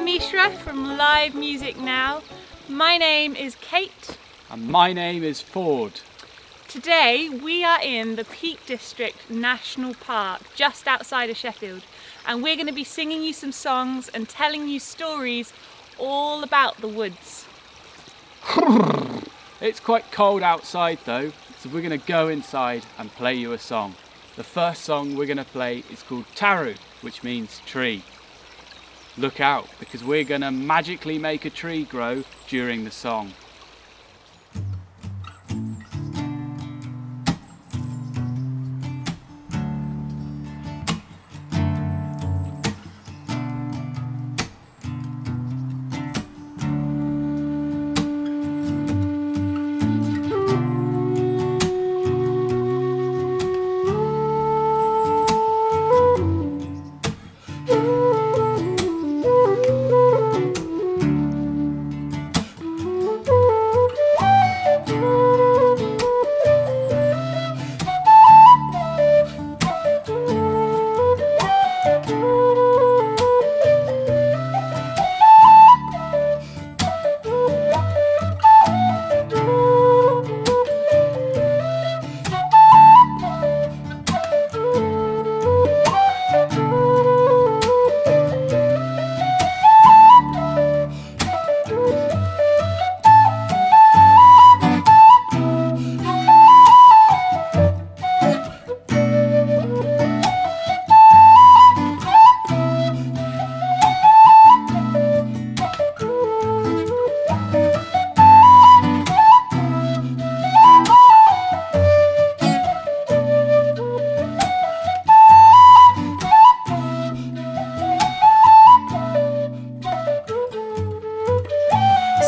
Mishra from Live Music Now. My name is Kate. And my name is Ford. Today we are in the Peak District National Park just outside of Sheffield, and we're going to be singing you some songs and telling you stories all about the woods. It's quite cold outside though, so we're going to go inside and play you a song. The first song we're going to play is called Taru, which means tree. Look out, because we're going to magically make a tree grow during the song.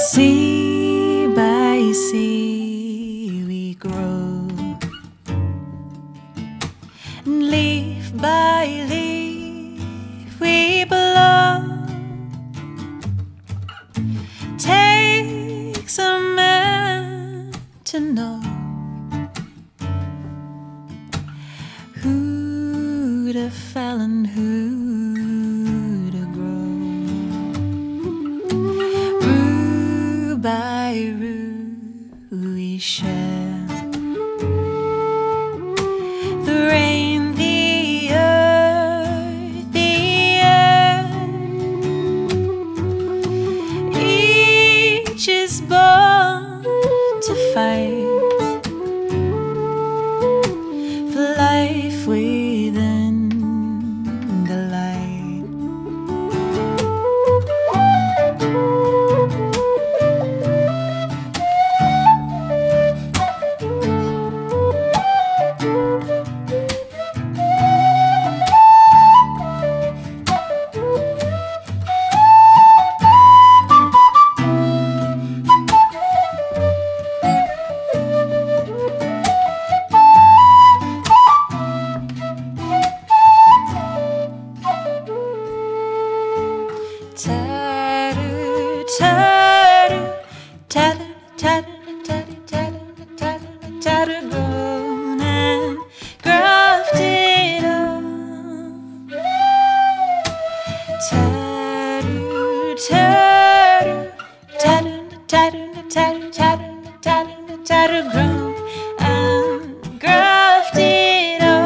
Sea by sea we grow, and leaf by leaf we blow. Takes a man to know who to fell and who to grow. By root we share the rain, the earth, the air. Each is born to fight for life within the light. Taru, taru, taru, taru, taru, taru, taru, taru, grown and grafted on. Taru, taru, taru, taru, taru, taru, taru, taru, grown and grafted on.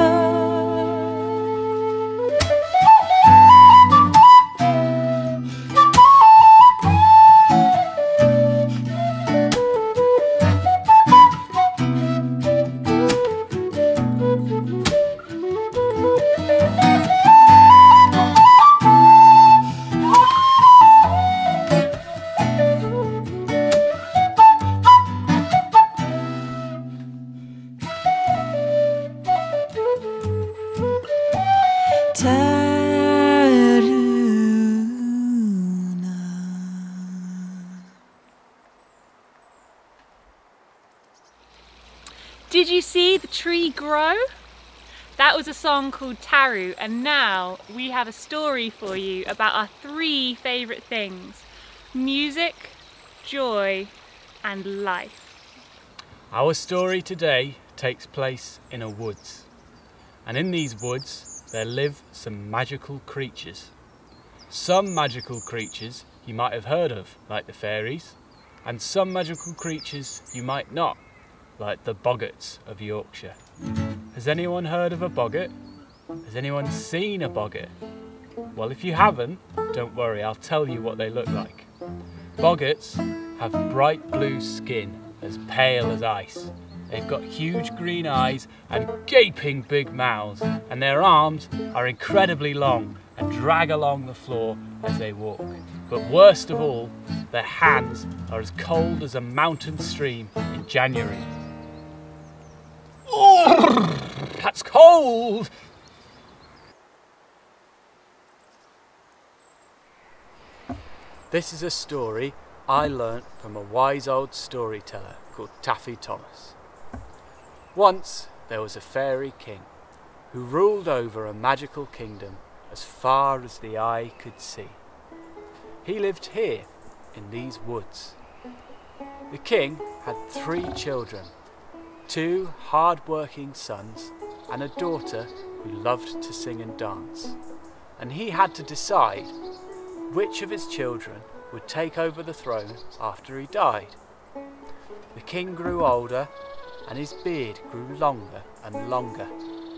Did you see the tree grow? That was a song called Taru, and now we have a story for you about our 3 favourite things: music, joy and life. Our story today takes place in a woods, and in these woods there live some magical creatures. Some magical creatures you might have heard of, like the fairies, and some magical creatures you might not, like the Boggarts of Yorkshire. Has anyone heard of a boggart? Has anyone seen a boggart? Well, if you haven't, don't worry, I'll tell you what they look like. Boggarts have bright blue skin, as pale as ice. They've got huge green eyes and gaping big mouths, and their arms are incredibly long and drag along the floor as they walk. But worst of all, their hands are as cold as a mountain stream in January. Oh, that's cold! This is a story I learnt from a wise old storyteller called Taffy Thomas. Once there was a fairy king who ruled over a magical kingdom as far as the eye could see. He lived here in these woods. The king had 3 children, 2 hard-working sons and a daughter who loved to sing and dance. And he had to decide which of his children would take over the throne after he died. The king grew older and his beard grew longer and longer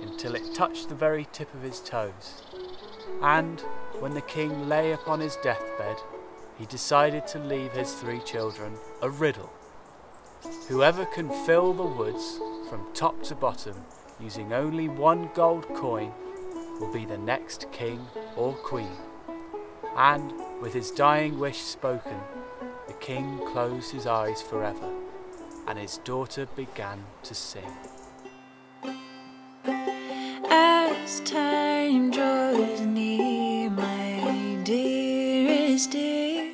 until it touched the very tip of his toes. And when the king lay upon his deathbed, he decided to leave his 3 children a riddle. Whoever can fill the woods from top to bottom using only 1 gold coin will be the next king or queen. And with his dying wish spoken, the king closed his eyes forever, and his daughter began to sing. As time draws near, my dearest dear,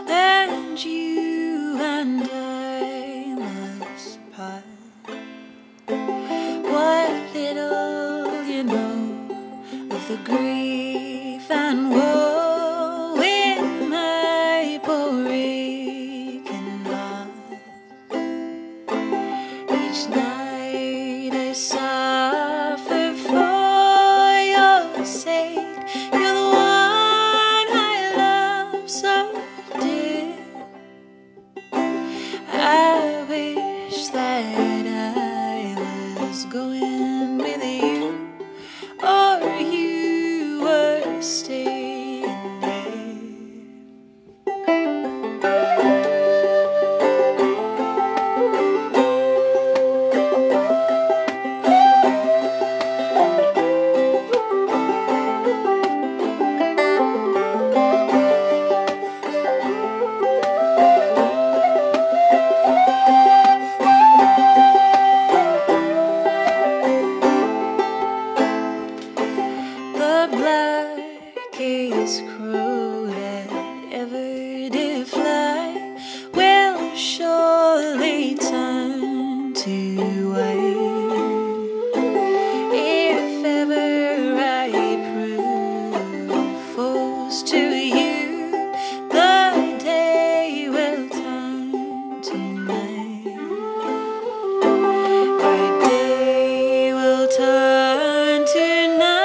and you and I must part. What little you know of the grief and woe in my poor aching heart. Each night I suffer for your sake. You're the one I love so dear. I wish that I was going with you, or you were staying here. The blackest crow that ever did fly will surely turn to white. If ever I prove false to you, the day will turn to night. Our day will turn to night.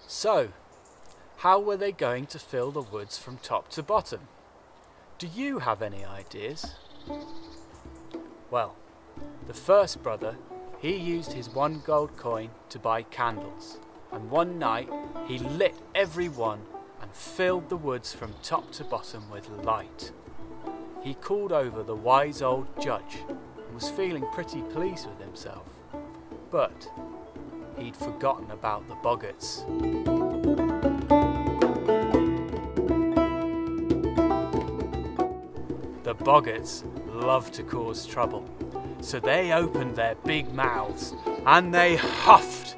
So, how were they going to fill the woods from top to bottom? Do you have any ideas? Well, the first brother, he used his 1 gold coin to buy candles, and one night he lit every one and filled the woods from top to bottom with light. He called over the wise old judge and was feeling pretty pleased with himself, but he'd forgotten about the Boggarts. The Boggarts love to cause trouble, so they opened their big mouths and they huffed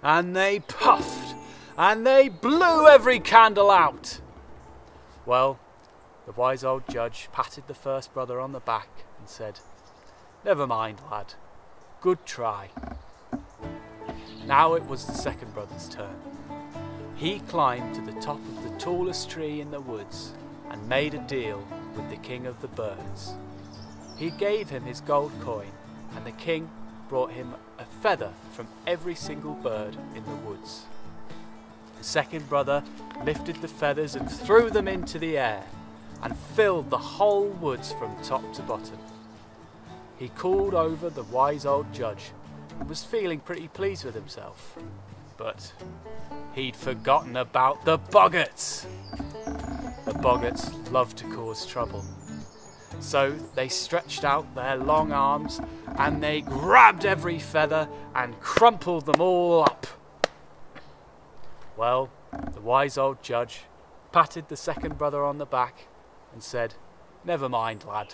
and they puffed and they blew every candle out. Well, the wise old judge patted the first brother on the back and said, "Never mind, lad. Good try." Now it was the second brother's turn. He climbed to the top of the tallest tree in the woods and made a deal with the king of the birds. He gave him his gold coin, and the king brought him a feather from every single bird in the woods. The second brother lifted the feathers and threw them into the air and filled the whole woods from top to bottom. He called over the wise old judge and was feeling pretty pleased with himself. But he'd forgotten about the Boggarts. The Boggarts love to cause trouble. So they stretched out their long arms and they grabbed every feather and crumpled them all up. Well, the wise old judge patted the second brother on the back and said, "Never mind, lad.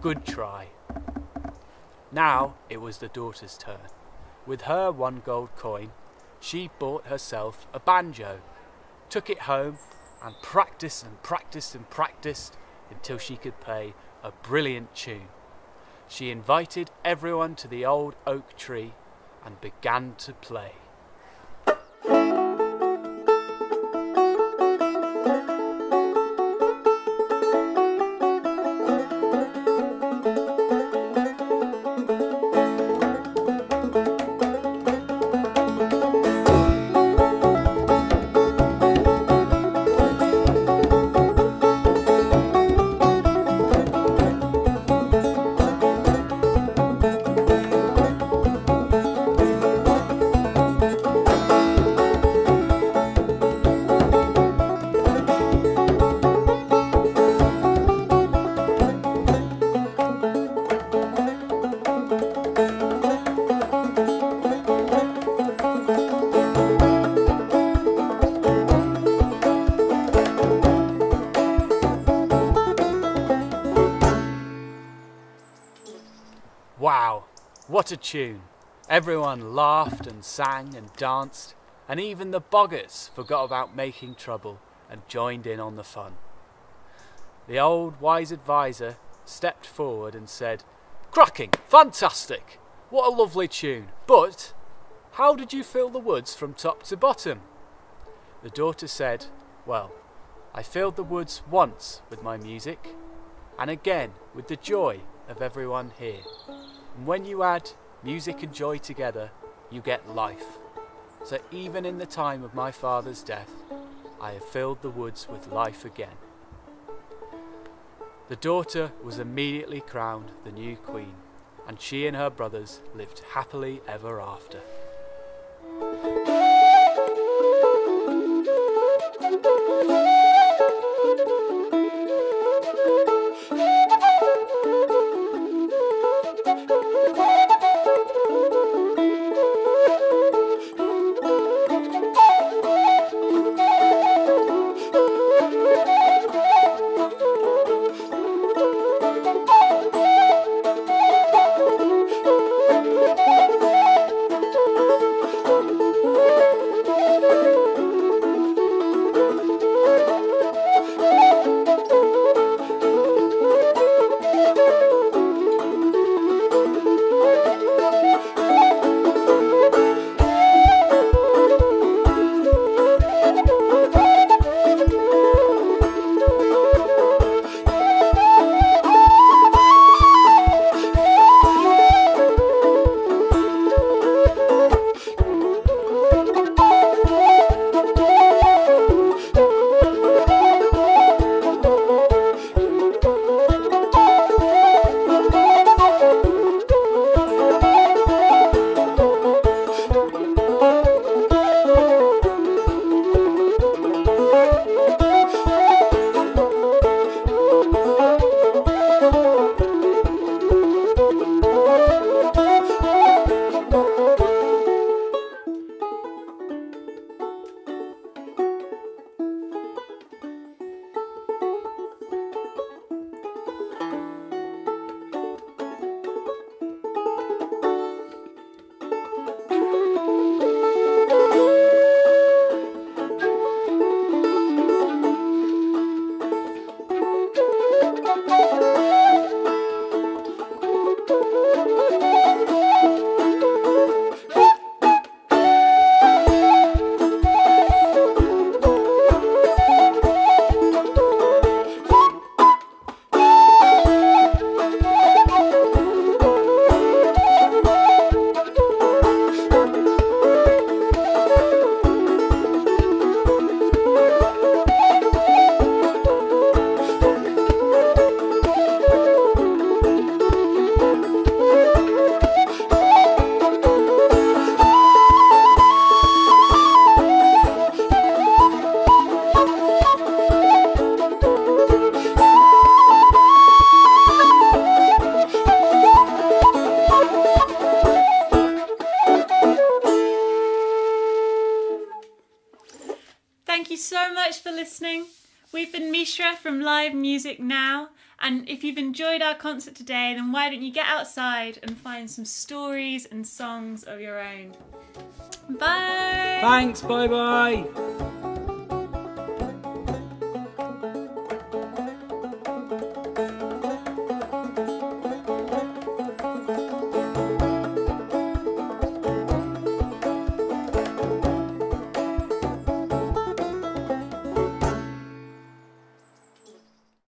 Good try." Now it was the daughter's turn. With her one gold coin, she bought herself a banjo, took it home and practiced and practiced and practiced until she could play a brilliant tune. She invited everyone to the old oak tree and began to play. Wow, what a tune! Everyone laughed and sang and danced, and even the Boggarts forgot about making trouble and joined in on the fun. The old wise advisor stepped forward and said, "Cracking! Fantastic! What a lovely tune! But how did you fill the woods from top to bottom?" The daughter said, "Well, I filled the woods once with my music, and again with the joy of everyone here. And when you add music and joy together, you get life. So even in the time of my father's death, I have filled the woods with life again." The daughter was immediately crowned the new queen, and she and her brothers lived happily ever after. Thank you so much for listening. We've been Mishra from Live Music Now, and if you've enjoyed our concert today, then why don't you get outside and find some stories and songs of your own. Bye! Thanks, bye bye!